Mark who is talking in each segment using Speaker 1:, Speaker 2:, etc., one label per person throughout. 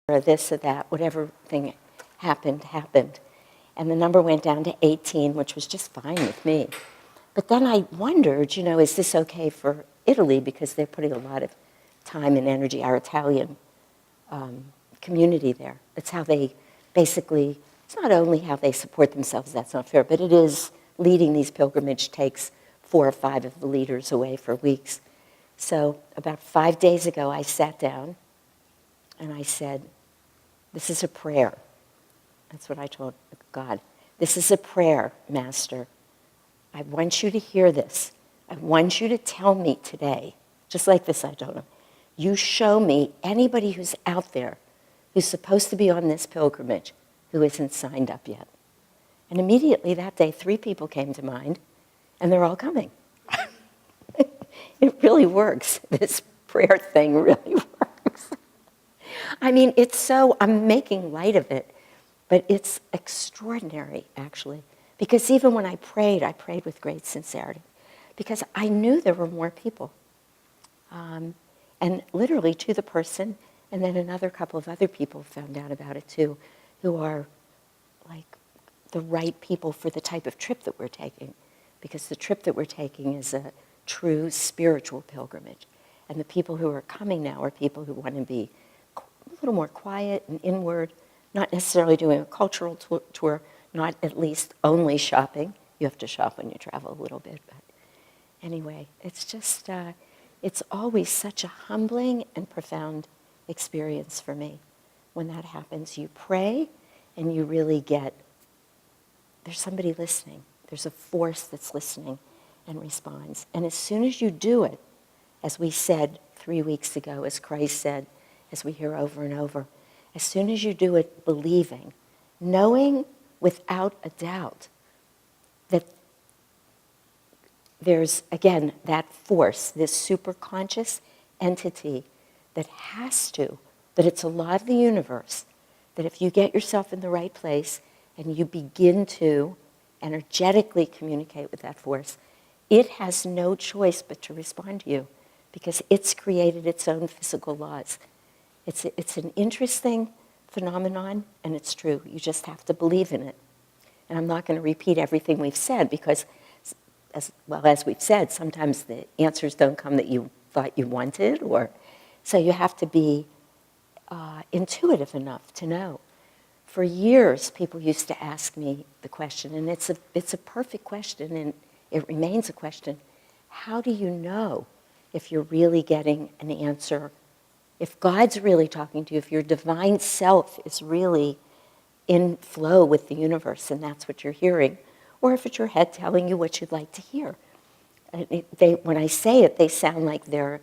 Speaker 1: or this or that, whatever thing happened. And the number went down to 18, which was just fine with me. But then I wondered, is this okay for Italy? Because they're putting a lot of time and energy, our Italian community there. That's how they basically, it's not only how they support themselves, that's not fair, but it is leading these pilgrimage takes 4 or 5 of the leaders away for weeks. So about 5 days ago, I sat down and I said, this is a prayer. That's what I told God. This is a prayer, Master. I want you to hear this. I want you to tell me today, just like this, I told him, you show me anybody who's out there who's supposed to be on this pilgrimage who isn't signed up yet. And immediately that day, 3 people came to mind, and they're all coming. It really works. This prayer thing really works. I mean, I'm making light of it, but it's extraordinary, actually. Because even when I prayed with great sincerity. Because I knew there were more people. And literally to the person, and then another couple of other people found out about it too, who are like the right people for the type of trip that we're taking. Because the trip that we're taking is a true spiritual pilgrimage. And the people who are coming now are people who want to be a little more quiet and inward, not necessarily doing a cultural tour, not at least only shopping. You have to shop when you travel a little bit. But anyway, it's just, it's always such a humbling and profound experience for me. When that happens, you pray and you really get, there's somebody listening. There's a force that's listening and responds. And as soon as you do it, as we said 3 weeks ago, as Christ said, as we hear over and over, as soon as you do it believing, knowing without a doubt that there's, again, that force, this superconscious entity that that it's a law of the universe, that if you get yourself in the right place and you begin to energetically communicate with that force, it has no choice but to respond to you because it's created its own physical laws. It's an interesting phenomenon, and it's true. You just have to believe in it. And I'm not going to repeat everything we've said because, as we've said, sometimes the answers don't come that you thought you wanted, so you have to be intuitive enough to know. For years, people used to ask me the question, and it's a perfect question, and it remains a question. How do you know if you're really getting an answer? If God's really talking to you, if your divine self is really in flow with the universe, and that's what you're hearing, or if it's your head telling you what you'd like to hear. When I say it, they sound like they're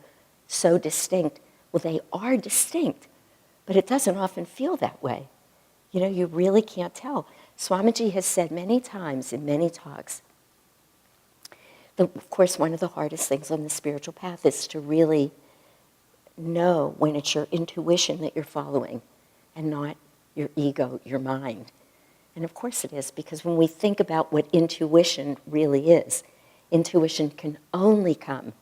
Speaker 1: so distinct. Well, they are distinct, but it doesn't often feel that way. You really can't tell. Swamiji has said many times in many talks, of course, one of the hardest things on the spiritual path is to really know when it's your intuition that you're following and not your ego, your mind. And of course it is, because when we think about what intuition really is, intuition can only come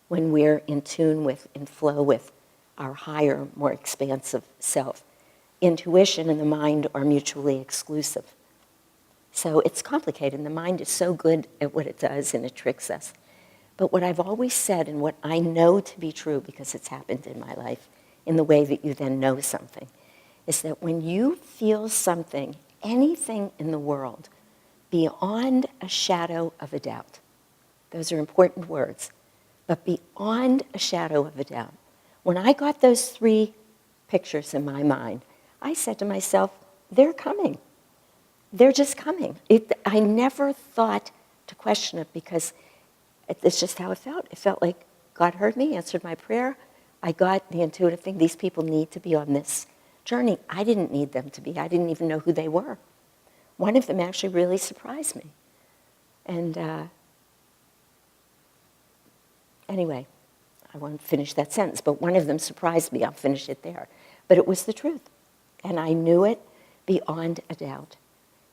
Speaker 1: when we're in tune with, in flow with our higher, more expansive self. Intuition and the mind are mutually exclusive. So it's complicated, and the mind is so good at what it does, and it tricks us. But what I've always said, and what I know to be true because it's happened in my life, in the way that you then know something, is that when you feel something, anything in the world, beyond a shadow of a doubt, those are important words, but beyond a shadow of a doubt, when I got those 3 pictures in my mind, I said to myself, they're coming. They're just coming. I never thought to question it because it's just how it felt. It felt like God heard me, answered my prayer. I got the intuitive thing. These people need to be on this journey. I didn't need them to be. I didn't even know who they were. One of them actually really surprised me. And anyway, I won't finish that sentence, but one of them surprised me. I'll finish it there. But it was the truth. And I knew it beyond a doubt.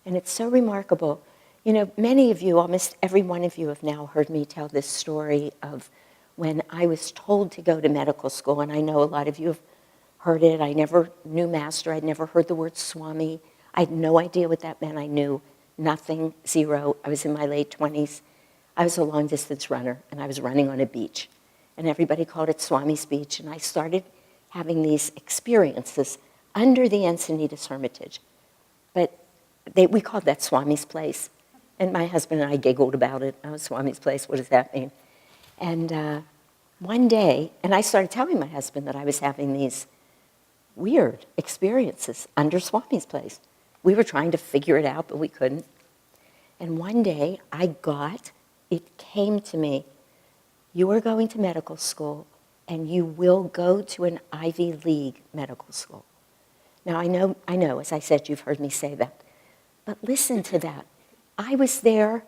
Speaker 1: And it's so remarkable. Many of you, almost every one of you, have now heard me tell this story of when I was told to go to medical school, and I know a lot of you have heard it. I never knew Master. I'd never heard the word Swami. I had no idea what that meant. I knew nothing, zero. I was in my late 20s. I was a long-distance runner, and I was running on a beach. And everybody called it Swami's Beach. And I started having these experiences under the Encinitas Hermitage. But we called that Swami's Place. And my husband and I giggled about it. Oh, Swami's Place, what does that mean? And one day, and I started telling my husband that I was having these weird experiences under Swami's Place. We were trying to figure it out, but we couldn't. And one day, it came to me, you are going to medical school, and you will go to an Ivy League medical school. Now, I know, as I said, you've heard me say that. But listen to that. I was there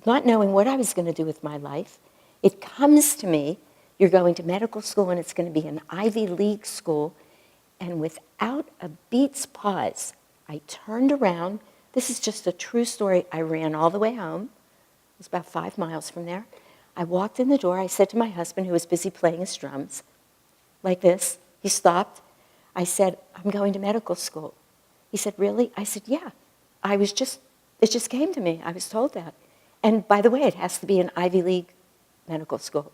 Speaker 1: not knowing what I was going to do with my life. It comes to me, you're going to medical school, and it's going to be an Ivy League school. And without a beat's pause, I turned around. This is just a true story. I ran all the way home. It was about 5 miles from there. I walked in the door. I said to my husband, who was busy playing his drums, like this. He stopped. I said, I'm going to medical school. He said, really? I said, yeah. It just came to me. I was told that. And by the way, it has to be an Ivy League medical school.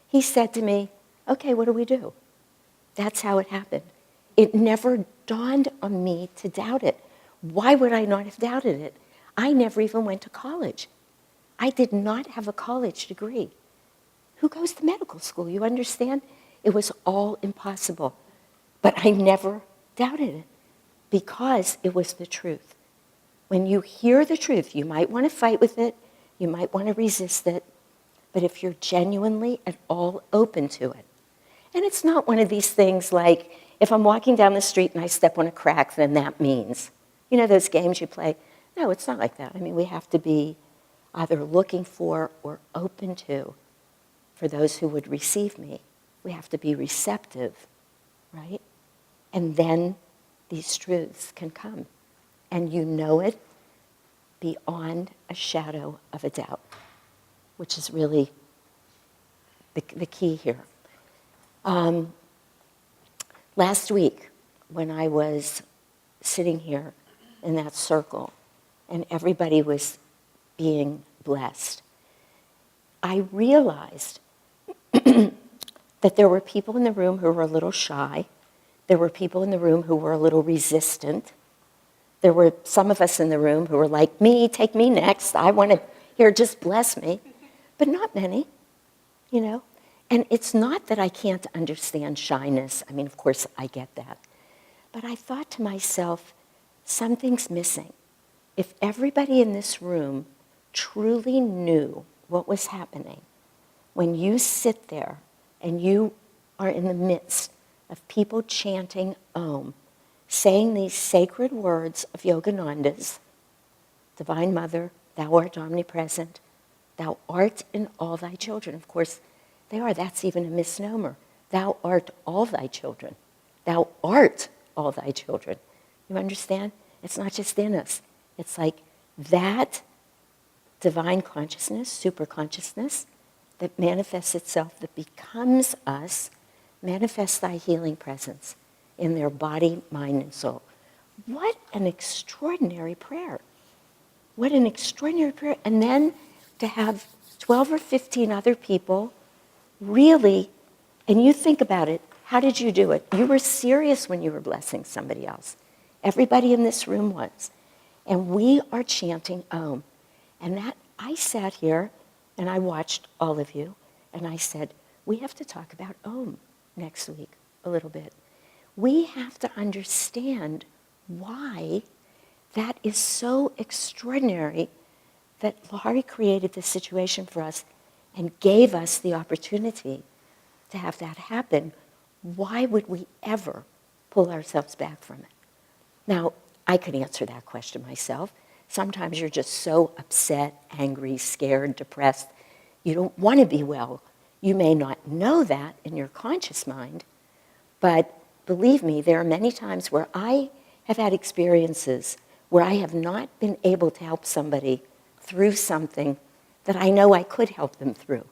Speaker 1: He said to me, okay, what do we do? That's how it happened. It never dawned on me to doubt it. Why would I not have doubted it? I never even went to college. I did not have a college degree. Who goes to medical school? You understand? It was all impossible. But I never doubted it because it was the truth. When you hear the truth, you might want to fight with it, you might want to resist it, but if you're genuinely at all open to it. And it's not one of these things like, if I'm walking down the street and I step on a crack, then that means, you know those games you play? No, it's not like that. I mean, we have to be either looking for or open to, for those who would receive me. We have to be receptive, right? And then these truths can come. And you know it beyond a shadow of a doubt, which is really the key here. Last week, when I was sitting here in that circle and everybody was being blessed, I realized that there were people in the room who were a little shy. There were people in the room who were a little resistant. There were some of us in the room who were like, me, take me next. I want to hear, just bless me. But not many, you know. And it's not that I can't understand shyness. I mean, of course, I get that. But I thought to myself, something's missing. If everybody in this room truly knew what was happening, when you sit there and you are in the midst of people chanting Om, saying these sacred words of Yogananda's, Divine Mother, thou art omnipresent, thou art in all thy children. Of course, they are. That's even a misnomer. Thou art all thy children. Thou art all thy children. You understand? It's not just in us. It's like that divine consciousness, super consciousness, that manifests itself, that becomes us, manifests thy healing presence in their body, mind, and soul. What an extraordinary prayer. What an extraordinary prayer. And then to have 12 or 15 other people really, and you think about it, how did you do it? You were serious when you were blessing somebody else. Everybody in this room was. And we are chanting Om. And that, I sat here and I watched all of you and I said, we have to talk about Om next week a little bit. We have to understand why that is so extraordinary that Lahari created this situation for us and gave us the opportunity to have that happen. Why would we ever pull ourselves back from it? Now, I could answer that question myself. Sometimes you're just so upset, angry, scared, depressed. You don't want to be well. You may not know that in your conscious mind, but believe me, there are many times where I have had experiences where I have not been able to help somebody through something that I know I could help them through.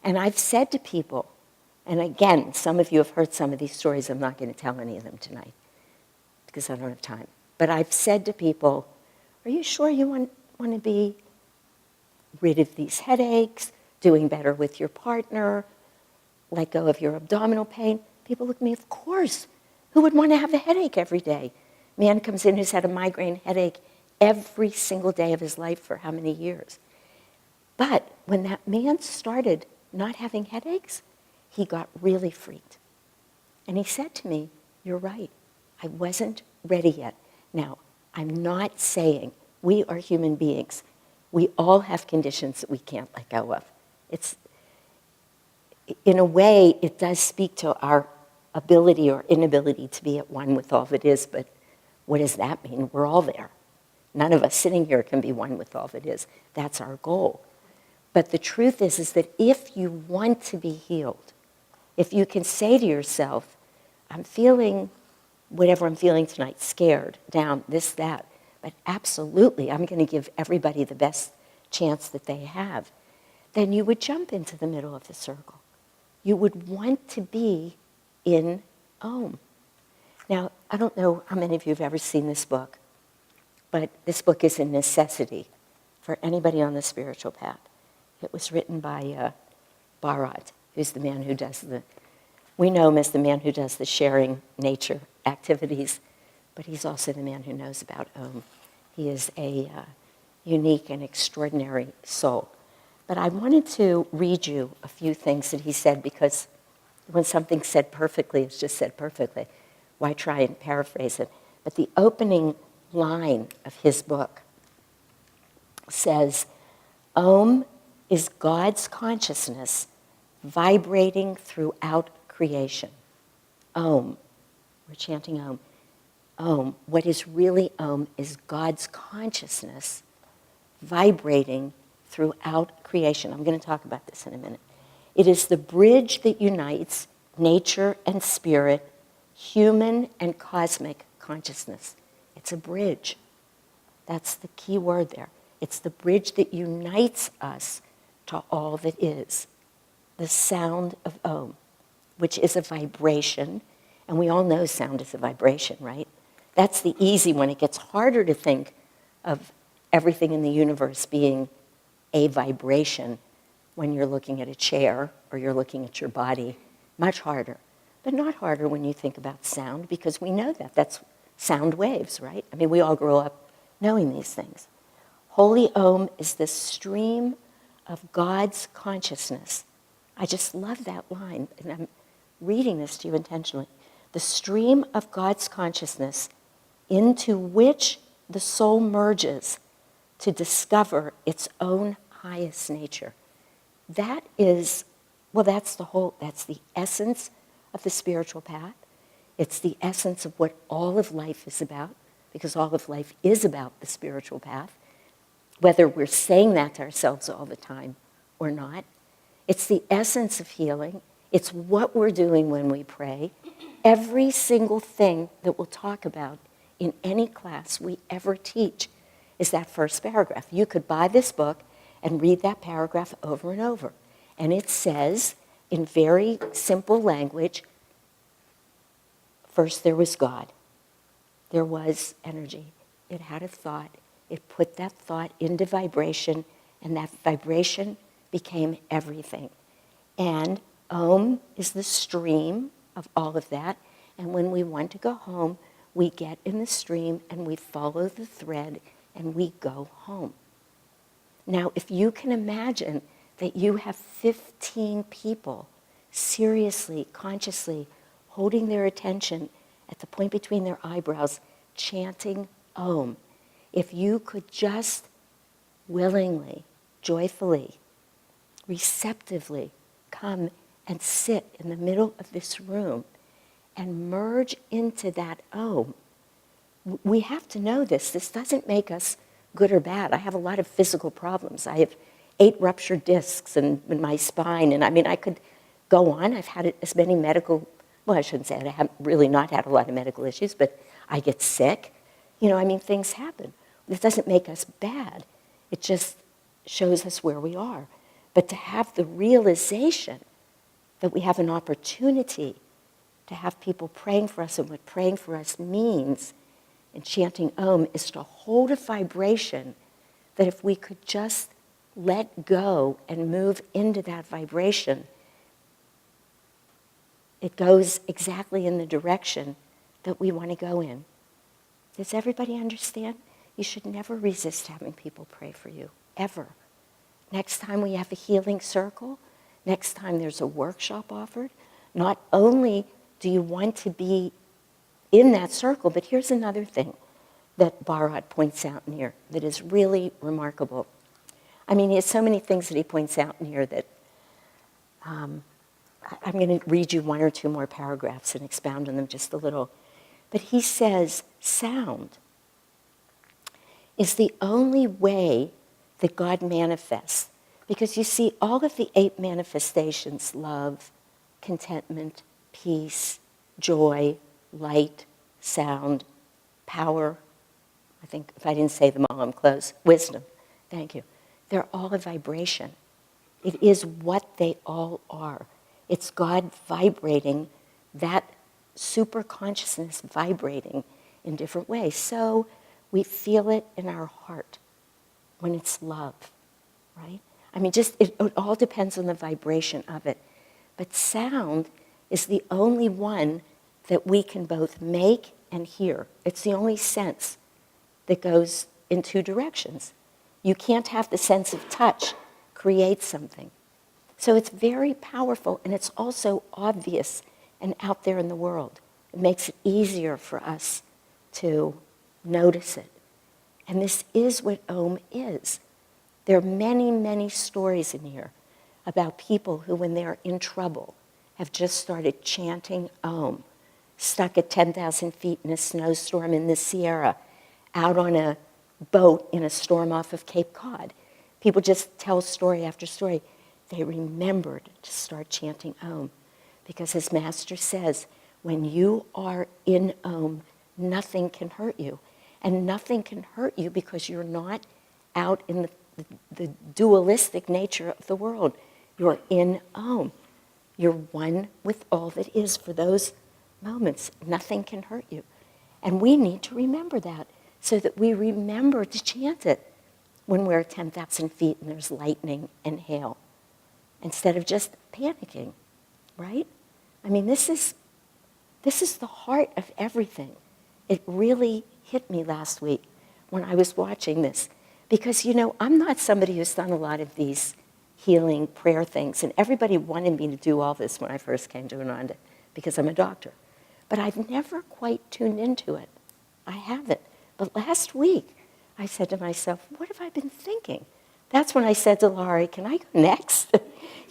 Speaker 1: And I've said to people, And again, some of you have heard some of these stories. I'm not going to tell any of them tonight because I don't have time. But I've said to people, are you sure you want to be rid of these headaches, doing better with your partner, let go of your abdominal pain? People look at me, of course. Who would want to have a headache every day? Man comes in who's had a migraine headache every single day of his life for how many years? But when that man started not having headaches, he got really freaked. And he said to me, you're right. I wasn't ready yet. Now, I'm not saying we are human beings. We all have conditions that we can't let go of. It's, in a way, it does speak to our ability or inability to be at one with all that is, but what does that mean? We're all there. None of us sitting here can be one with all that is. That's our goal. But the truth is that if you want to be healed, if you can say to yourself, I'm feeling whatever I'm feeling tonight, scared, down, this, that, but absolutely I'm going to give everybody the best chance that they have, then you would jump into the middle of the circle. You would want to be in Om. Now, I don't know how many of you have ever seen this book, but this book is a necessity for anybody on the spiritual path. It was written by Bharat, who's the man who does we know him as the man who does the sharing nature activities, but he's also the man who knows about Om. He is a unique and extraordinary soul. But I wanted to read you a few things that he said, because when something's said perfectly, it's just said perfectly. Why try and paraphrase it? But the opening line of his book says, Om is God's consciousness vibrating throughout creation. Om. We're chanting Om. Om. What is really Om is God's consciousness vibrating throughout creation. I'm going to talk about this in a minute. It is the bridge that unites nature and spirit, human and cosmic consciousness. It's a bridge. That's the key word there. It's the bridge that unites us to all that is. The sound of Om, which is a vibration, and we all know sound is a vibration, right? That's the easy one. It gets harder to think of everything in the universe being a vibration when you're looking at a chair or you're looking at your body. Much harder. But not harder when you think about sound, because we know that. That's sound waves, right? I mean, we all grow up knowing these things. Holy Om is the stream of God's consciousness. I just love that line, and I'm reading this to you intentionally. The stream of God's consciousness into which the soul merges to discover its own highest nature. That is, well, that's the essence of the spiritual path. It's the essence of what all of life is about, because all of life is about the spiritual path, whether we're saying that to ourselves all the time or not. It's the essence of healing. It's what we're doing when we pray. Every single thing that we'll talk about in any class we ever teach is that first paragraph. You could buy this book and read that paragraph over and over. And it says, in very simple language, first there was God. There was energy. It had a thought. It put that thought into vibration, and that vibration became everything. And Om is the stream of all of that. And when we want to go home, we get in the stream and we follow the thread and we go home. Now, if you can imagine that you have 15 people seriously, consciously holding their attention at the point between their eyebrows, chanting Om, if you could just willingly, joyfully, receptively come and sit in the middle of this room and merge into that Om. We have to know this. This doesn't make us good or bad. I have a lot of physical problems. I have 8 ruptured discs in my spine, and I mean, I could go on. I've had as many medical, well, I shouldn't say it. I have really not had a lot of medical issues, but I get sick. You know, I mean, things happen. This doesn't make us bad. It just shows us where we are. But to have the realization that we have an opportunity to have people praying for us. And what praying for us means in chanting Om is to hold a vibration that if we could just let go and move into that vibration, it goes exactly in the direction that we want to go in. Does everybody understand? You should never resist having people pray for you, ever. Next time we have a healing circle, next time there's a workshop offered, not only do you want to be in that circle, but here's another thing that Bharat points out in here that is really remarkable. I mean, he has so many things that he points out in here that I'm going to read you one or two more paragraphs and expound on them just a little. But he says sound is the only way that God manifests. Because you see, all of the 8 manifestations, love, contentment, peace, joy, light, sound, power, I think if I didn't say them all, I'm close, wisdom, thank you. They're all a vibration. It is what they all are. It's God vibrating, that super consciousness vibrating in different ways. So we feel it in our heart when it's love, right? I mean, just it all depends on the vibration of it. But sound is the only one that we can both make and hear. It's the only sense that goes in 2 directions. You can't have the sense of touch create something. So it's very powerful, and it's also obvious and out there in the world. It makes it easier for us to notice it. And this is what Om is. There are many, many stories in here about people who, when they're in trouble, have just started chanting Om, stuck at 10,000 feet in a snowstorm in the Sierra, out on a boat in a storm off of Cape Cod. People just tell story after story. They remembered to start chanting Om. Because as Master says, when you are in Om, nothing can hurt you. And nothing can hurt you because you're not out in the dualistic nature of the world. You're in Om. You're one with all that is for those moments. Nothing can hurt you. And we need to remember that so that we remember to chant it when we're at 10,000 feet and there's lightning and hail, instead of just panicking, right? I mean, this is the heart of everything. It really hit me last week when I was watching this. Because, you know, I'm not somebody who's done a lot of these healing prayer things, and everybody wanted me to do all this when I first came to Ananda, because I'm a doctor. But I've never quite tuned into it. I haven't. But last week, I said to myself, what have I been thinking? That's when I said to Lahari, can I go next?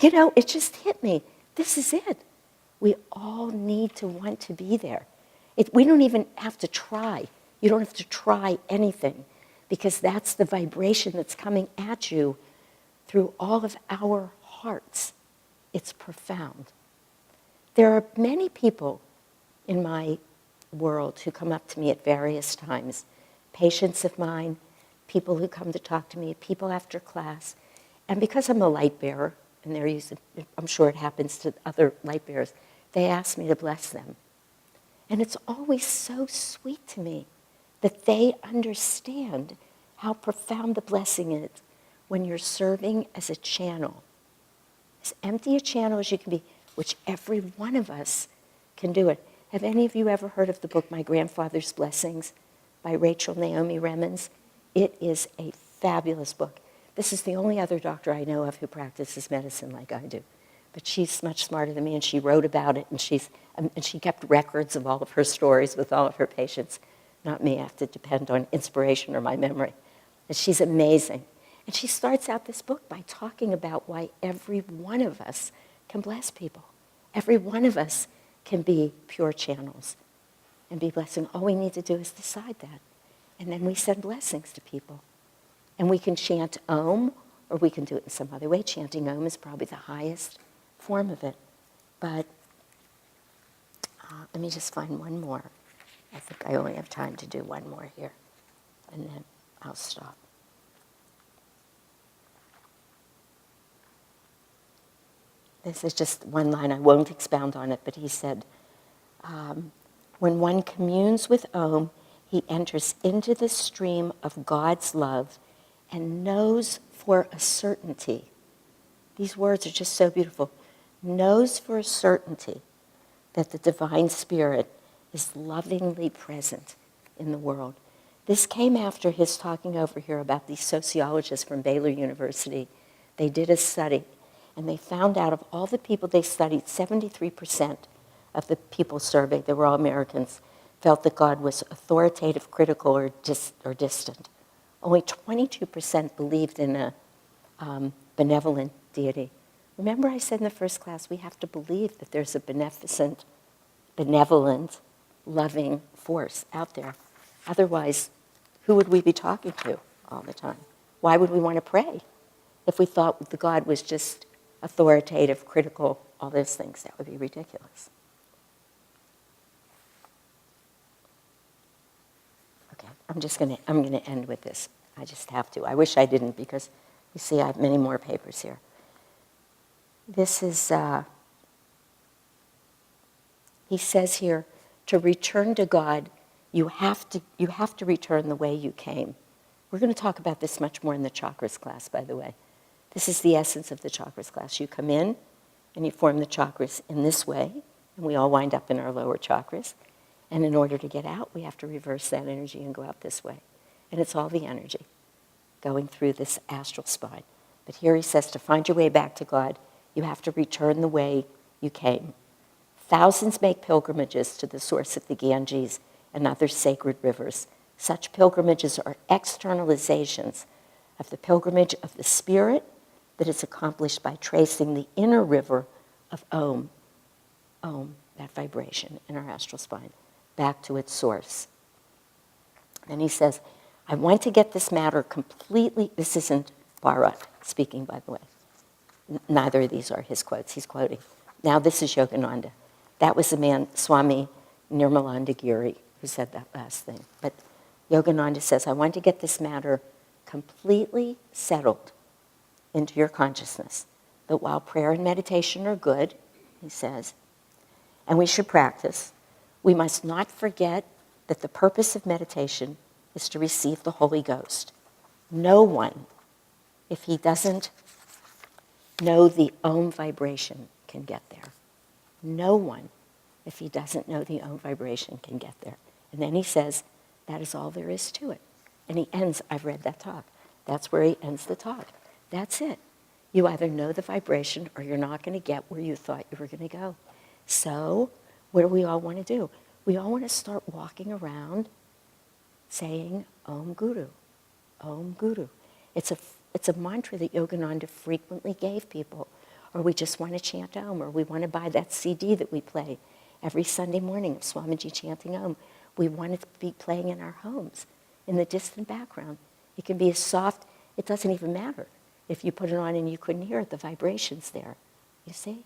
Speaker 1: You know, it just hit me. This is it. We all need to want to be there. We don't even have to try. You don't have to try anything, because that's the vibration that's coming at you through all of our hearts. It's profound. There are many people in my world who come up to me at various times, patients of mine, people who come to talk to me, people after class. And because I'm a light bearer, and they're using, I'm sure it happens to other light bearers, they ask me to bless them. And it's always so sweet to me that they understand how profound the blessing is when you're serving as a channel. As empty a channel as you can be, which every one of us can do it. Have any of you ever heard of the book My Grandfather's Blessings by Rachel Naomi Remens? It is a fabulous book. This is the only other doctor I know of who practices medicine like I do. But she's much smarter than me, and she wrote about it, and she kept records of all of her stories with all of her patients. Not me, I have to depend on inspiration or my memory. And she's amazing. And she starts out this book by talking about why every one of us can bless people. Every one of us can be pure channels and be blessing. All we need to do is decide that. And then we send blessings to people. And we can chant Om, or we can do it in some other way. Chanting Om is probably the highest form of it. But let me just find one more. I think I only have time to do one more here, and then I'll stop. this is just one line, I won't expound on it, but he said, when one communes with Om, he enters into the stream of God's love and knows for a certainty. These words are just so beautiful. Knows for a certainty that the Divine Spirit is lovingly present in the world. This came after his talking over here about these sociologists from Baylor University. They did a study, and they found out of all the people they studied, 73% of the people surveyed, they were all Americans, felt that God was authoritative, critical, or distant. Only 22% believed in a benevolent deity. Remember I said in the first class, we have to believe that there's a benevolent, loving force out there. Otherwise, who would we be talking to all the time? Why would we want to pray if we thought the God was just authoritative, critical, all those things? That would be ridiculous. Okay, I'm gonna end with this. I just have to. I wish I didn't, because you see I have many more papers here. This is, he says here, to return to God, you have to return the way you came. We're going to talk about this much more in the chakras class, by the way. This is the essence of the chakras class. You come in and you form the chakras in this way, and we all wind up in our lower chakras. And in order to get out, we have to reverse that energy and go out this way. And it's all the energy going through this astral spine. But here he says to find your way back to God, you have to return the way you came. Thousands make pilgrimages to the source of the Ganges and other sacred rivers. Such pilgrimages are externalizations of the pilgrimage of the spirit that is accomplished by tracing the inner river of Om, that vibration in our astral spine, back to its source. Then he says, I want to get this matter completely, this isn't Bharat speaking, by the way. Neither of these are his quotes, he's quoting. Now this is Yogananda. That was the man, Swami Nirmalanda Giri, who said that last thing. But Yogananda says, I want to get this matter completely settled into your consciousness. That while prayer and meditation are good, he says, and we should practice, we must not forget that the purpose of meditation is to receive the Holy Ghost. No one, if he doesn't know the Om vibration, can get there. No one, if he doesn't know the Om vibration, can get there. And then he says, that is all there is to it. And he ends, I've read that talk. That's where he ends the talk. That's it. You either know the vibration or you're not going to get where you thought you were going to go. So, what do we all want to do? We all want to start walking around saying Om Guru, Om Guru. It's a mantra that Yogananda frequently gave people. Or we just want to chant Om, or we want to buy that CD that we play every Sunday morning of Swamiji chanting Om. We want it to be playing in our homes, in the distant background. It can be as soft, it doesn't even matter. If you put it on and you couldn't hear it, the vibration's there. You see?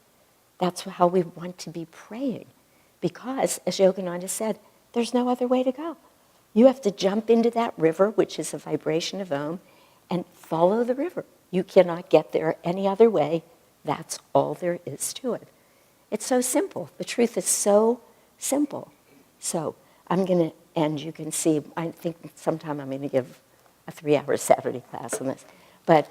Speaker 1: That's how we want to be praying. Because, as Yogananda said, there's no other way to go. You have to jump into that river, which is a vibration of Om, and follow the river. You cannot get there any other way. That's all there is to it. It's so simple. The truth is so simple. So I'm going to end. You can see, I think sometime I'm going to give a 3-hour Saturday class on this. But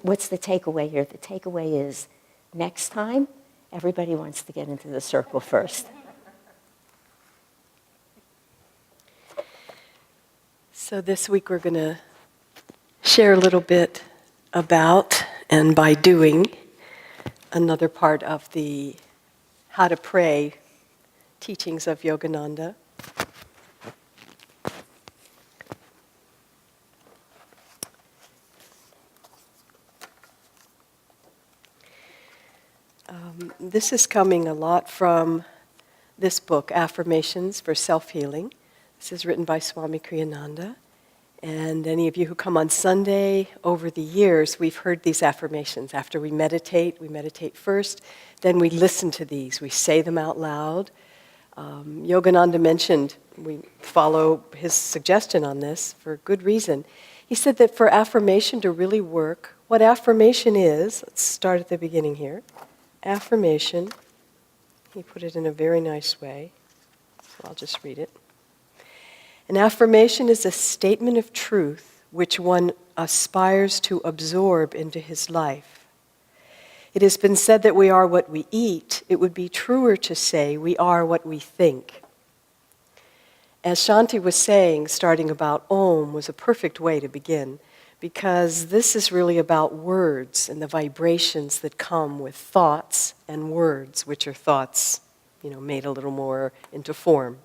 Speaker 1: what's the takeaway here? The takeaway is next time, everybody wants to get into the circle first.
Speaker 2: So this week we're going to share a little bit about, and by doing, another part of the How to Pray teachings of Yogananda. This is coming a lot from this book, Affirmations for Self-Healing. This is written by Swami Kriyananda. And any of you who come on Sunday, over the years, we've heard these affirmations. After we meditate first, then we listen to these. We say them out loud. Yogananda mentioned, we follow his suggestion on this for good reason. He said that for affirmation to really work, what affirmation is, let's start at the beginning here. Affirmation, he put it in a very nice way, so I'll just read it. An affirmation is a statement of truth which one aspires to absorb into his life. It has been said that we are what we eat. It would be truer to say we are what we think. As Shanti was saying, starting about Om was a perfect way to begin, because this is really about words and the vibrations that come with thoughts and words, which are thoughts, made a little more into form.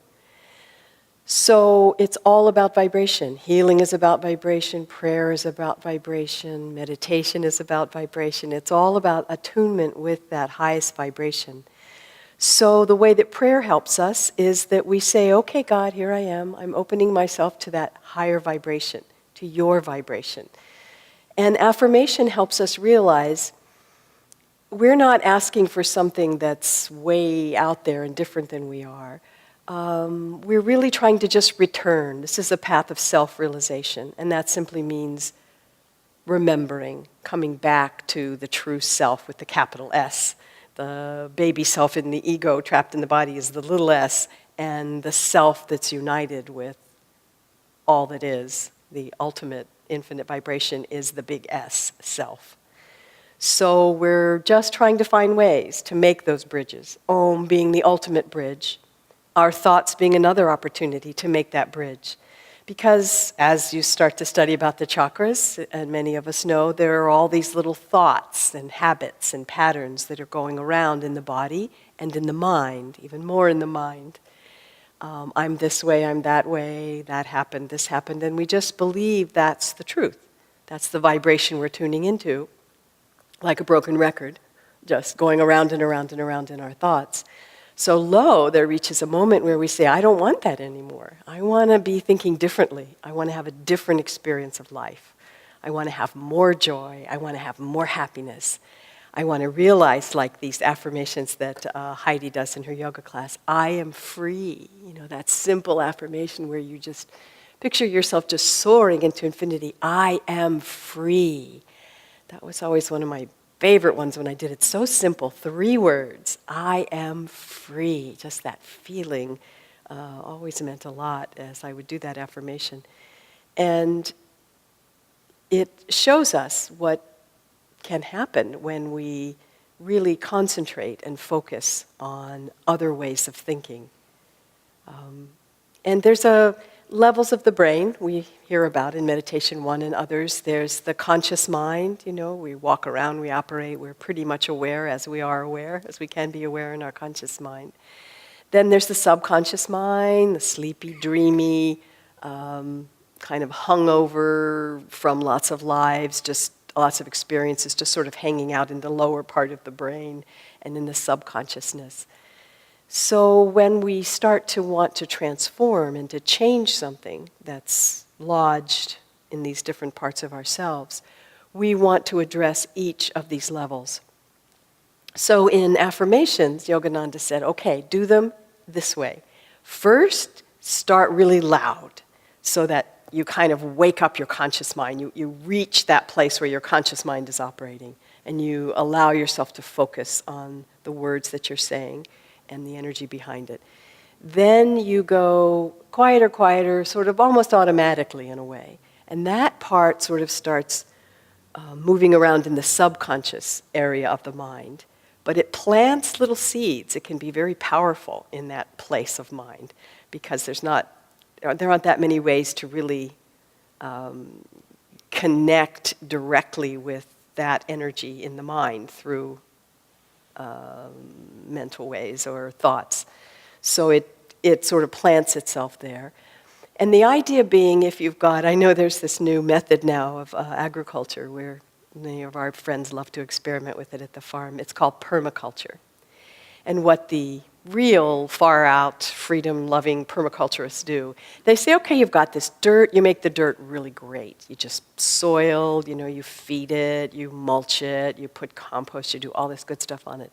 Speaker 2: So it's all about vibration. Healing is about vibration, prayer is about vibration, meditation is about vibration. It's all about attunement with that highest vibration. So the way that prayer helps us is that we say, okay, God, here I am. I'm opening myself to that higher vibration, to your vibration. And affirmation helps us realize we're not asking for something that's way out there and different than we are. We're really trying to just return. This is a path of self-realization, and that simply means remembering, coming back to the true self with the capital S. The baby self in the ego trapped in the body is the little s, and the self that's united with all that is, the ultimate infinite vibration, is the big S, self. So we're just trying to find ways to make those bridges. Om being the ultimate bridge, our thoughts being another opportunity to make that bridge. Because as you start to study about the chakras, and many of us know, there are all these little thoughts and habits and patterns that are going around in the body and in the mind, even more in the mind. I'm this way, I'm that way, that happened, this happened, and we just believe that's the truth. That's the vibration we're tuning into, like a broken record, just going around and around and around in our thoughts. So there reaches a moment where we say, I don't want that anymore. I want to be thinking differently. I want to have a different experience of life. I want to have more joy. I want to have more happiness. I want to realize, like these affirmations that Heidi does in her yoga class, I am free. That simple affirmation where you just picture yourself just soaring into infinity. I am free. That was always one of my favorite ones when I did it. So simple, 3 words. I am free. Just that feeling always meant a lot as I would do that affirmation. And it shows us what can happen when we really concentrate and focus on other ways of thinking. And there's levels of the brain we hear about in Meditation 1 and others. There's the conscious mind, we walk around, we operate, we're pretty much aware as we are aware, as we can be aware in our conscious mind. Then there's the subconscious mind, the sleepy, dreamy, kind of hungover from lots of lives, just lots of experiences, just sort of hanging out in the lower part of the brain and in the subconsciousness. So when we start to want to transform and to change something that's lodged in these different parts of ourselves, we want to address each of these levels. So in affirmations, Yogananda said, okay, do them this way. First, start really loud so that you kind of wake up your conscious mind. You reach that place where your conscious mind is operating, and you allow yourself to focus on the words that you're saying and the energy behind it. Then you go quieter, sort of almost automatically in a way. And that part sort of starts moving around in the subconscious area of the mind. But it plants little seeds. It can be very powerful in that place of mind, because there aren't that many ways to really connect directly with that energy in the mind through mental ways or thoughts. So it sort of plants itself there. And the idea being, if you've got, I know there's this new method now of agriculture where many of our friends love to experiment with it at the farm. It's called permaculture. And what the real far-out, freedom-loving permaculturists do, they say, okay, you've got this dirt, you make the dirt really great. You just soil, you feed it, you mulch it, you put compost, you do all this good stuff on it.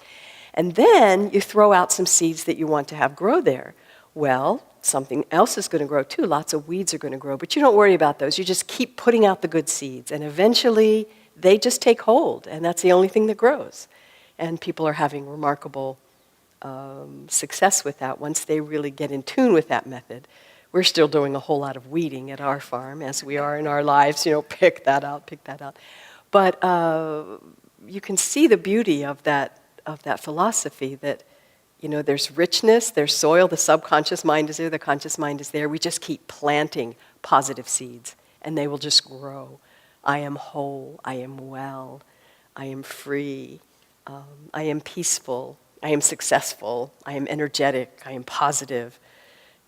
Speaker 2: And then you throw out some seeds that you want to have grow there. Well, something else is going to grow too. Lots of weeds are going to grow, but you don't worry about those. You just keep putting out the good seeds, and eventually they just take hold, and that's the only thing that grows. And people are having remarkable success with that once they really get in tune with that method. We're still doing a whole lot of weeding at our farm, as we are in our lives, pick that out, pick that out. But you can see the beauty of that philosophy that, there's richness, there's soil, the subconscious mind is there, the conscious mind is there. We just keep planting positive seeds, and they will just grow. I am whole, I am well, I am free, I am peaceful, I am successful, I am energetic, I am positive.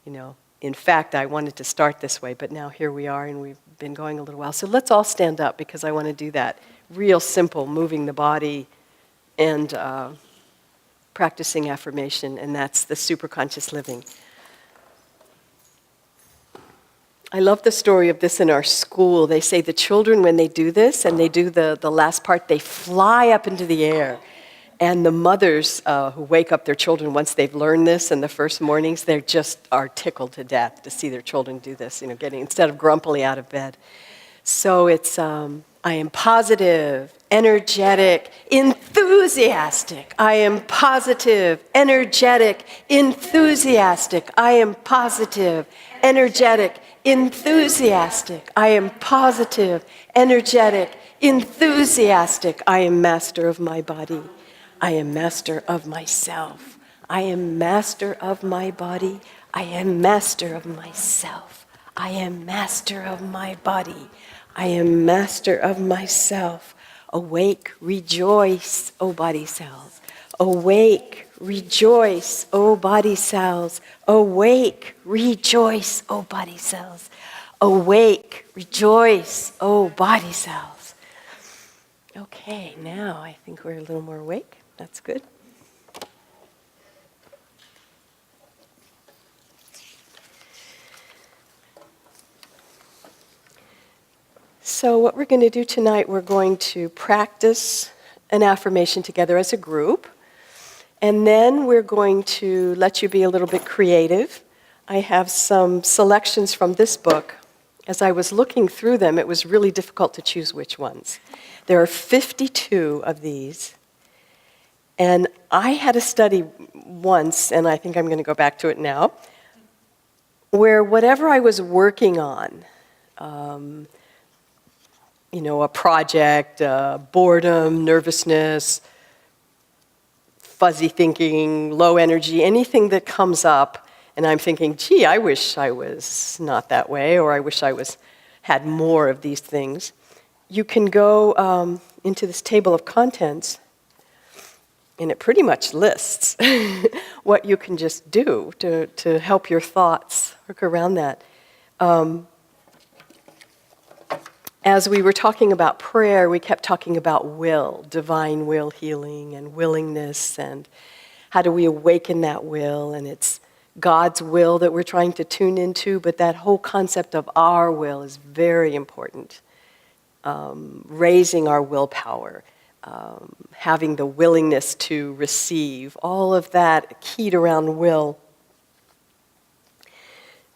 Speaker 2: In fact, I wanted to start this way, but now here we are, and we've been going a little while. So let's all stand up, because I want to do that. Real simple, moving the body and practicing affirmation, and that's the superconscious living. I love the story of this in our school. They say the children, when they do this, and they do the last part, they fly up into the air. And the mothers who wake up their children once they've learned this in the first mornings, they just are tickled to death to see their children do this, getting instead of grumpily out of bed. So it's, I am positive, energetic, enthusiastic. I am positive, energetic, enthusiastic. I am positive, energetic, enthusiastic. I am positive, energetic, enthusiastic. I am master of my body. I am master of myself. I am master of my body. I am master of myself. I am master of my body. I am master of myself. Awake, rejoice, O body cells. Awake, rejoice, O body cells. Awake, rejoice, O body cells. Awake, rejoice, O body cells. Okay, now I think we're a little more awake. That's good. So what we're going to do tonight, we're going to practice an affirmation together as a group. And then we're going to let you be a little bit creative. I have some selections from this book. As I was looking through them, it was really difficult to choose which ones. There are 52 of these. And I had a study once, and I think I'm going to go back to it now, where whatever I was working on, a project, boredom, nervousness, fuzzy thinking, low energy, anything that comes up, and I'm thinking, gee, I wish I was not that way, or I wish I had more of these things. You can go into this table of contents, and it pretty much lists what you can just do to help your thoughts work around that. As we were talking about prayer, we kept talking about will, divine will healing, and willingness, and how do we awaken that will, and it's God's will that we're trying to tune into, but that whole concept of our will is very important. Raising our willpower, having the willingness to receive, all of that keyed around will.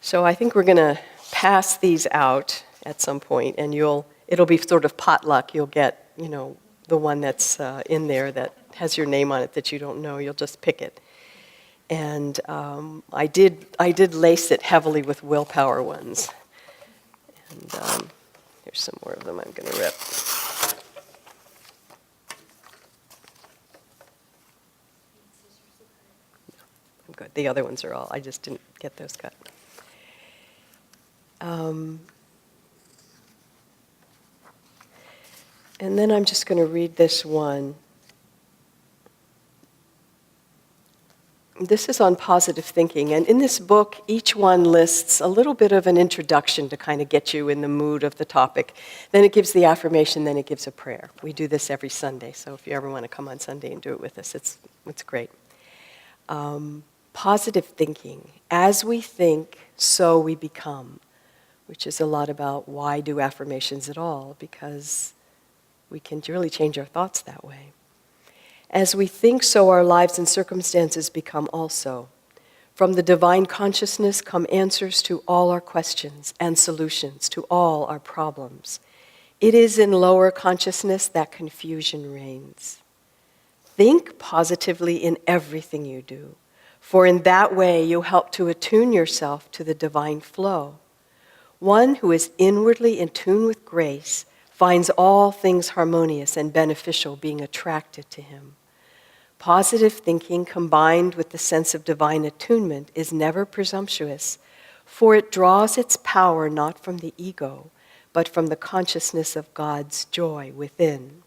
Speaker 2: So I think we're going to pass these out at some point, and it'll be sort of potluck. You'll get, the one that's in there that has your name on it that you don't know. You'll just pick it. And I did lace it heavily with willpower ones. And here's some more of them I'm going to rip. I'm good. The other ones are all. I just didn't get those cut. And then I'm just going to read this one. This is on positive thinking, and in this book, each one lists a little bit of an introduction to kind of get you in the mood of the topic. Then it gives the affirmation, then it gives a prayer. We do this every Sunday, so if you ever want to come on Sunday and do it with us, it's great. Positive thinking. As we think, so we become, which is a lot about why do affirmations at all, because we can really change our thoughts that way. As we think, so our lives and circumstances become also. From the divine consciousness come answers to all our questions and solutions to all our problems. It is in lower consciousness that confusion reigns. Think positively in everything you do, for in that way you help to attune yourself to the divine flow. One who is inwardly in tune with grace finds all things harmonious and beneficial being attracted to him. Positive thinking combined with the sense of divine attunement is never presumptuous, for it draws its power not from the ego, but from the consciousness of God's joy within.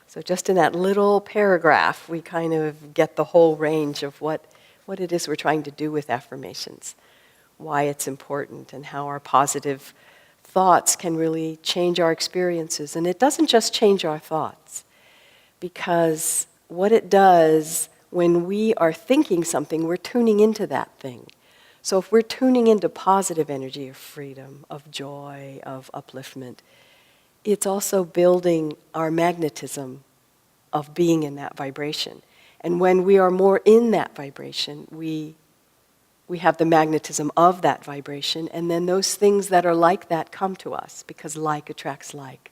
Speaker 2: So just in that little paragraph, we kind of get the whole range of what it is we're trying to do with affirmations, why it's important, and how our positive thoughts can really change our experiences. And it doesn't just change our thoughts, because what it does when we are thinking something, we're tuning into that thing. So if we're tuning into positive energy of freedom, of joy, of upliftment, it's also building our magnetism of being in that vibration. And when we are more in that vibration, we have the magnetism of that vibration, and then those things that are like that come to us, because like attracts like.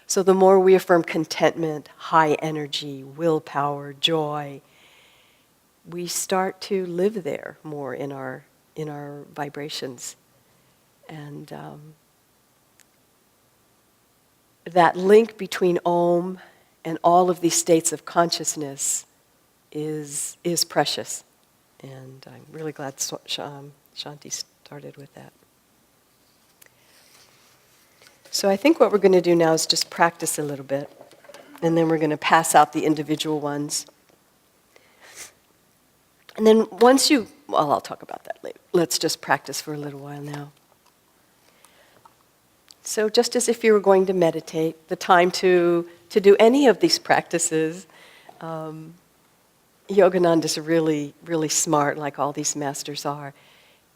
Speaker 2: So the more we affirm contentment, high energy, willpower, joy, we start to live there more in our vibrations. And that link between Om and all of these states of consciousness is precious. And I'm really glad Shanti started with that. So I think what we're going to do now is just practice a little bit, and then we're going to pass out the individual ones. And then I'll talk about that later. Let's just practice for a little while now. So just as if you were going to meditate, the time to do any of these practices, Yogananda is really, really smart, like all these masters are.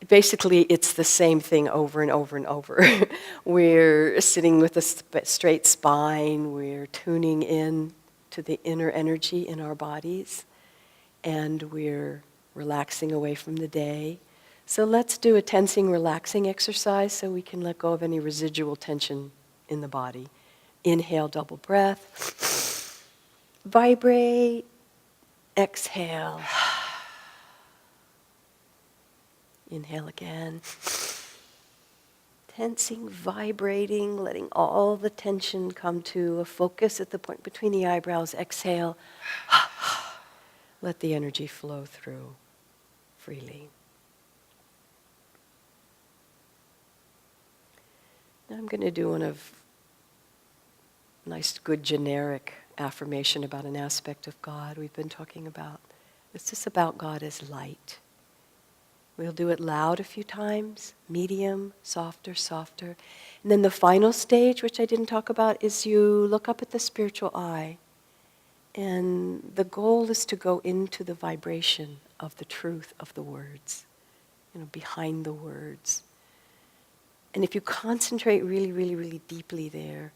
Speaker 2: Basically, it's the same thing over and over and over. We're sitting with a straight spine, we're tuning in to the inner energy in our bodies, and we're relaxing away from the day. So let's do a tensing, relaxing exercise so we can let go of any residual tension in the body. Inhale, double breath. Vibrate. Exhale. Inhale again. Tensing, vibrating, letting all the tension come to a focus at the point between the eyebrows. Exhale. Let the energy flow through freely. Now I'm going to do one of nice, good, generic affirmation about an aspect of God we've been talking about. It's just about God as light. We'll do it loud a few times, medium, softer, softer. And then the final stage, which I didn't talk about, is you look up at the spiritual eye. And the goal is to go into the vibration of the truth of the words, behind the words. And if you concentrate really, really, really deeply there,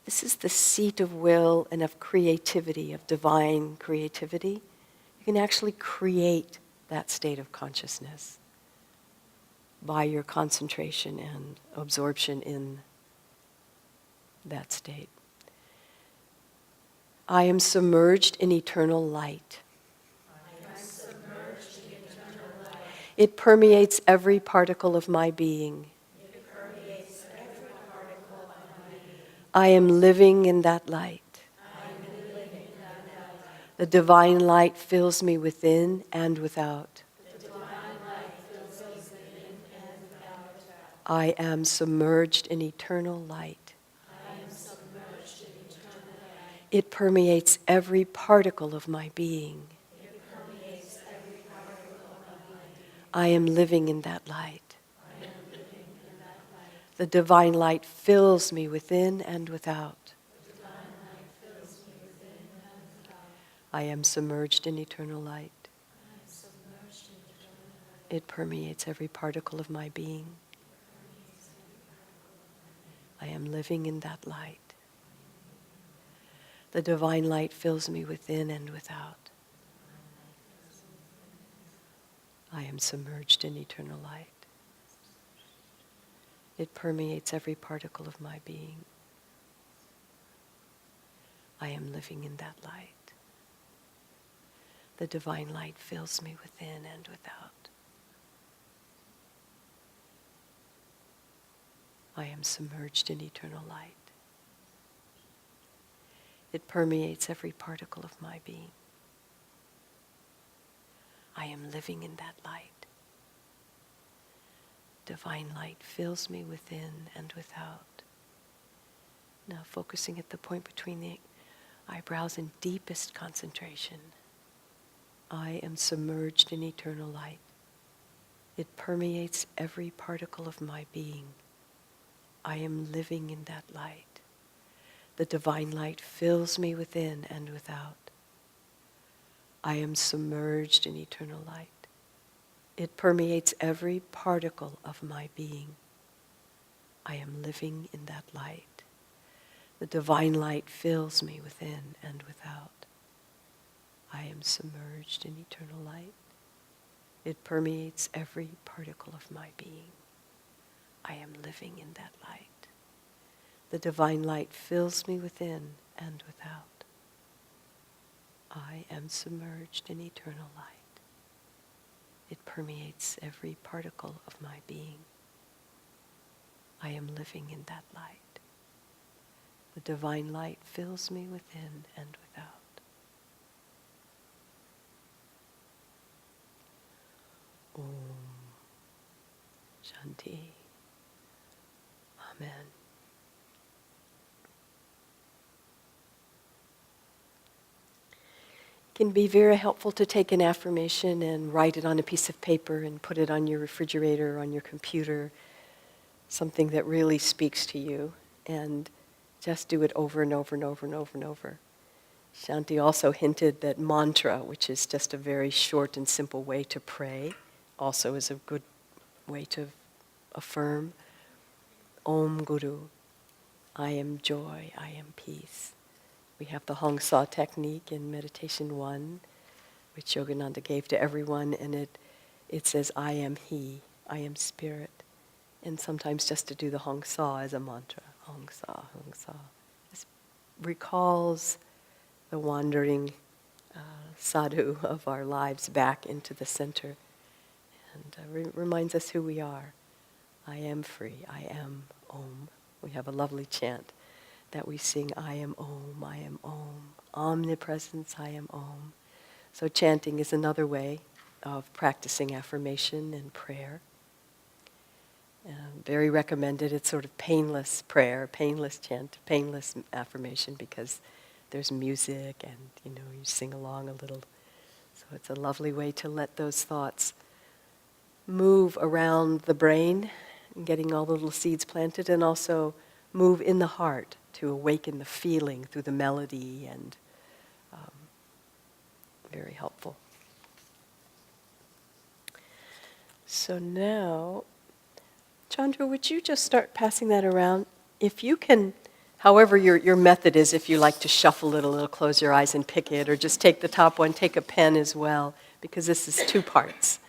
Speaker 2: this is the seat of will and of creativity, of divine creativity. You can actually create that state of consciousness by your concentration and absorption in that state. I am submerged in eternal light. It permeates every particle of my being. I am living in that light. The divine light fills me within and without. I am submerged in eternal light. It permeates every particle of my being. I am living in that light. The divine light fills me within and without. I am submerged in eternal light. It permeates every particle of my being. I am living in that light. The divine light fills me within and without. I am submerged in eternal light. It permeates every particle of my being. I am living in that light. The divine light fills me within and without. I am submerged in eternal light. It permeates every particle of my being. I am living in that light. Divine light fills me within and without. Now focusing at the point between the eyebrows in deepest concentration. I am submerged in eternal light. It permeates every particle of my being. I am living in that light. The divine light fills me within and without. I am submerged in eternal light. It permeates every particle of my being. I am living in that light. The divine light fills me within and without. I am submerged in eternal light. It permeates every particle of my being. I am living in that light. The divine light fills me within and without. I am submerged in eternal light. It permeates every particle of my being. I am living in that light. The divine light fills me within and without. Om Shanti. Amen. It can be very helpful to take an affirmation and write it on a piece of paper and put it on your refrigerator or on your computer, something that really speaks to you, and just do it over and over and over and over and over. Shanti also hinted that mantra, which is just a very short and simple way to pray, also is a good way to affirm. Om Guru, I am joy, I am peace. We have the Hong Sa technique in Meditation 1, which Yogananda gave to everyone, and it says, I am He, I am Spirit. And sometimes just to do the Hong Sa as a mantra, Hong Sa, Hong Sa. This recalls the wandering sadhu of our lives back into the center, and reminds us who we are. I am free, I am Om. We have a lovely chant that we sing, I am Om, I am Om. Omnipresence, I am Om. So chanting is another way of practicing affirmation and prayer. Very recommended. It's sort of painless prayer, painless chant, painless affirmation, because there's music and you sing along a little. So it's a lovely way to let those thoughts move around the brain, getting all the little seeds planted, and also move in the heart to awaken the feeling through the melody, and very helpful. So now, Chandra, would you just start passing that around? If you can, however your method is, if you like to shuffle it a little, close your eyes and pick it, or just take the top one, take a pen as well, because this is 2 parts.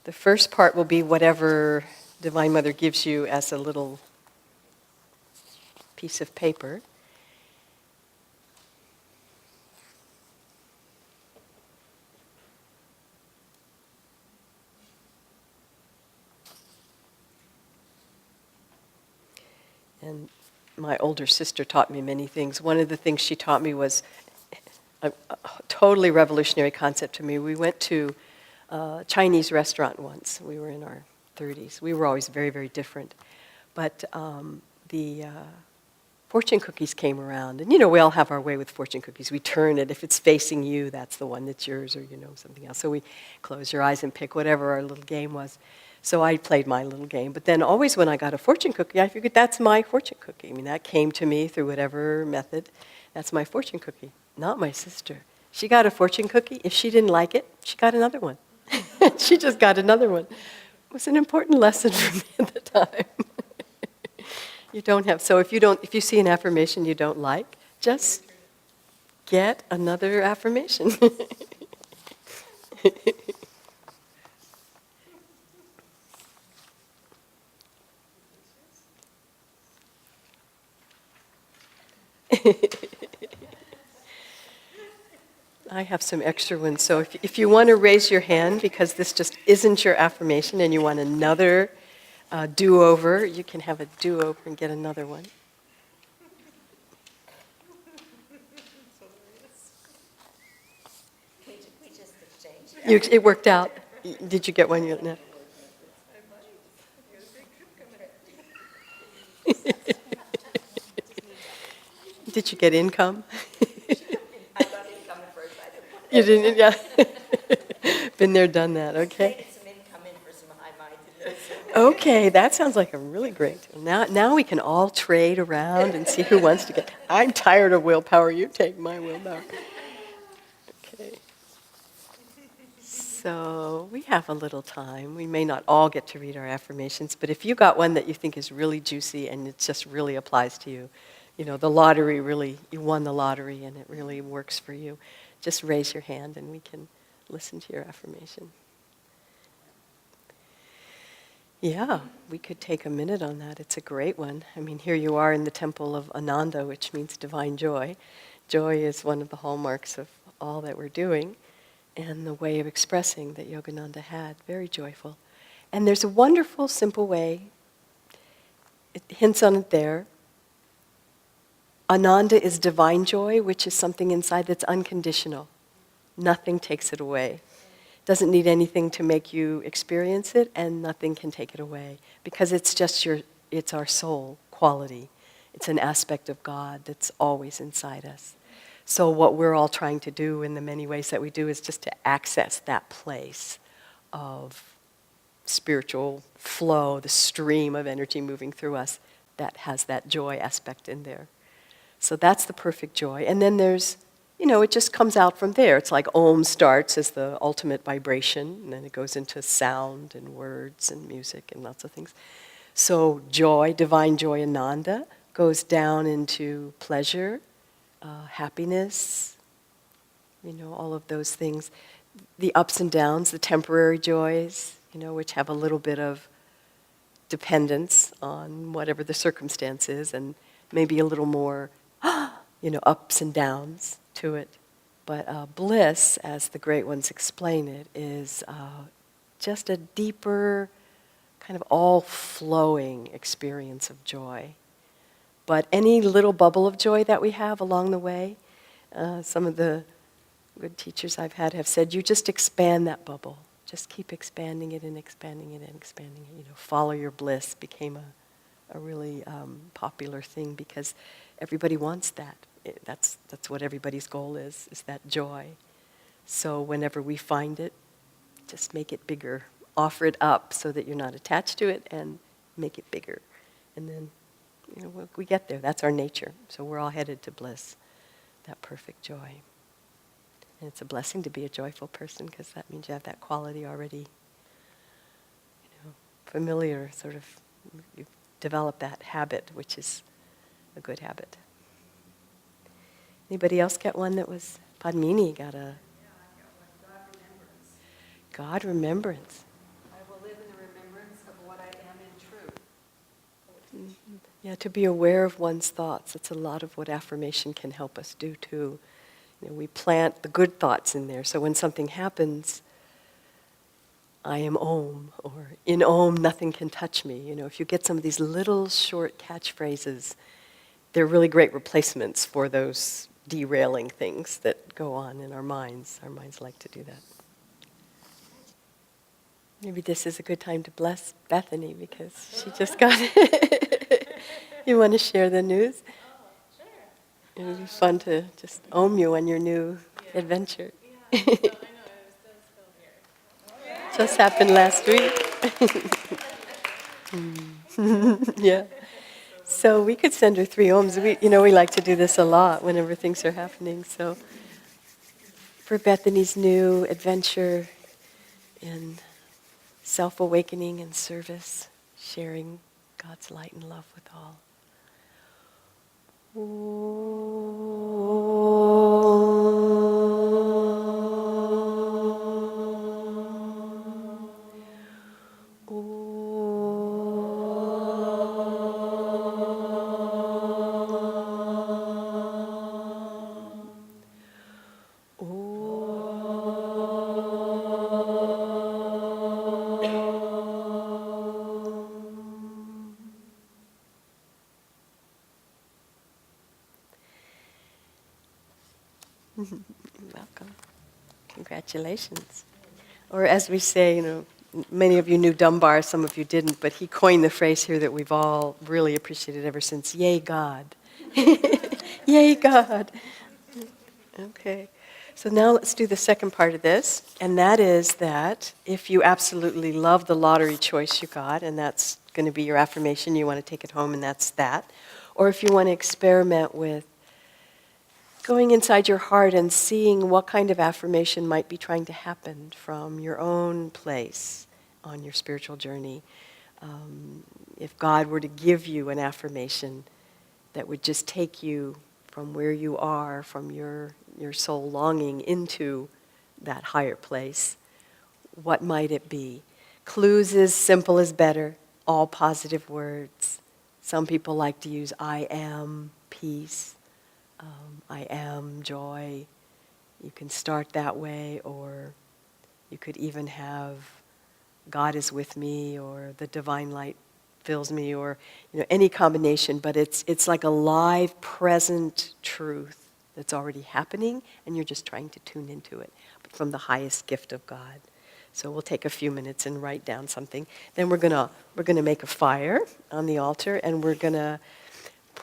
Speaker 2: The first part will be whatever Divine Mother gives you as a little piece of paper. And my older sister taught me many things. One of the things she taught me was a totally revolutionary concept to me. We went to a Chinese restaurant once. We were in our 30s. We were always very, very different. But the fortune cookies came around. And we all have our way with fortune cookies. We turn it. If it's facing you, that's the one that's yours, or something else. So we close your eyes and pick whatever our little game was. So I played my little game. But then always when I got a fortune cookie, I figured that's my fortune cookie. I mean, that came to me through whatever method. That's my fortune cookie. Not my sister. She got a fortune cookie. If she didn't like it, she got another one. She just got another one. It was an important lesson for me at the time. You don't have, so if you see an affirmation you don't like, just get another affirmation. I have some extra ones. So if you want to raise your hand because this just isn't your affirmation and you want another do-over, you can have a do-over and get another one. It worked out. Did you get one? No. Did you get income?
Speaker 1: I got income at first. I didn't.
Speaker 2: You didn't, yeah. Been there, done that, okay.
Speaker 1: Taking some income in for some high-mindedness.
Speaker 2: Okay, that sounds like a really great deal. Now we can all trade around and see who wants to get. I'm tired of willpower, you take my willpower. Okay. So we have a little time. We may not all get to read our affirmations, but if you got one that you think is really juicy and it just really applies to you, you know, the lottery really, you won the lottery and it really works for you, just raise your hand and we can listen to your affirmation. Yeah, we could take a minute on that. It's a great one. I mean, here you are in the temple of Ananda, which means divine joy. Joy is one of the hallmarks of all that we're doing, and the way of expressing that Yogananda had, very joyful. And there's a wonderful, simple way, it hints on it there. Ananda is divine joy, which is something inside that's unconditional. Nothing takes it away. Doesn't need anything to make you experience it, and nothing can take it away. Because it's just it's our soul quality. It's an aspect of God that's always inside us. So what we're all trying to do in the many ways that we do is just to access that place of spiritual flow, the stream of energy moving through us that has that joy aspect in there. So that's the perfect joy. And then there's, you know, it just comes out from there. It's like Om starts as the ultimate vibration, and then it goes into sound and words and music and lots of things. So joy, divine joy, Ananda, goes down into pleasure, happiness, you know, all of those things. The ups and downs, the temporary joys, you know, which have a little bit of dependence on whatever the circumstance is, and maybe a little more, you know, ups and downs to it. But bliss, as the great ones explain it, is just a deeper, kind of all-flowing experience of joy. But any little bubble of joy that we have along the way, some of the good teachers I've had have said, you just expand that bubble. Just keep expanding it and expanding it and expanding it. You know, follow your bliss became a really popular thing because everybody wants that. That's what everybody's goal is that joy. So whenever we find it, just make it bigger. Offer it up so that you're not attached to it, and make it bigger. And then, you know, we get there. That's our nature. So we're all headed to bliss, that perfect joy. And it's a blessing to be a joyful person because that means you have that quality already, you know, familiar, sort of, you've developed that habit, which is a good habit. Anybody else get one that was, Padmini got a...
Speaker 3: Yeah, I got one, God remembrance.
Speaker 2: God remembrance.
Speaker 3: I will live in the remembrance of what I am in truth.
Speaker 2: Mm-hmm. Yeah, to be aware of one's thoughts. That's a lot of what affirmation can help us do too. You know, we plant the good thoughts in there, so when something happens, I am Om, or in Om nothing can touch me. You know, if you get some of these little short catchphrases, they're really great replacements for those derailing things that go on in our minds. Our minds like to do that. Maybe this is a good time to bless Bethany because she just got it. You want to share the news?
Speaker 3: Oh, sure.
Speaker 2: It would be fun to just Om you on your new adventure.
Speaker 3: Yeah, well, I know, it was still here.
Speaker 2: Just happened last week. Yeah. So we could send her 3 Oms. We like to do this a lot whenever things are happening. So for Bethany's new adventure in self-awakening and service, sharing God's light and love with all. Oh. Congratulations. Or as we say, many of you knew Dunbar, some of you didn't, but he coined the phrase here that we've all really appreciated ever since, yay God. Yay God. Okay. So now let's do the second part of this, and that is that if you absolutely love the lottery choice you got, and that's going to be your affirmation, you want to take it home and that's that, or if you want to experiment with going inside your heart and seeing what kind of affirmation might be trying to happen from your own place on your spiritual journey. If God were to give you an affirmation that would just take you from where you are, from your soul longing into that higher place, what might it be? Clues is simple is better, all positive words. Some people like to use I am peace, I am joy. You can start that way, or you could even have God is with me, or the divine light fills me, or any combination, but it's like a live, present truth that's already happening, and you're just trying to tune into it, but from the highest gift of God. So we'll take a few minutes and write down something. Then we're gonna make a fire on the altar, and we're gonna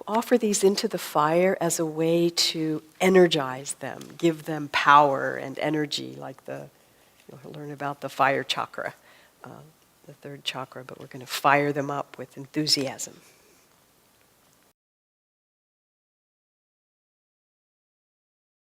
Speaker 2: offer these into the fire as a way to energize them, give them power and energy, like you'll learn about the fire chakra, the third chakra, but we're going to fire them up with enthusiasm.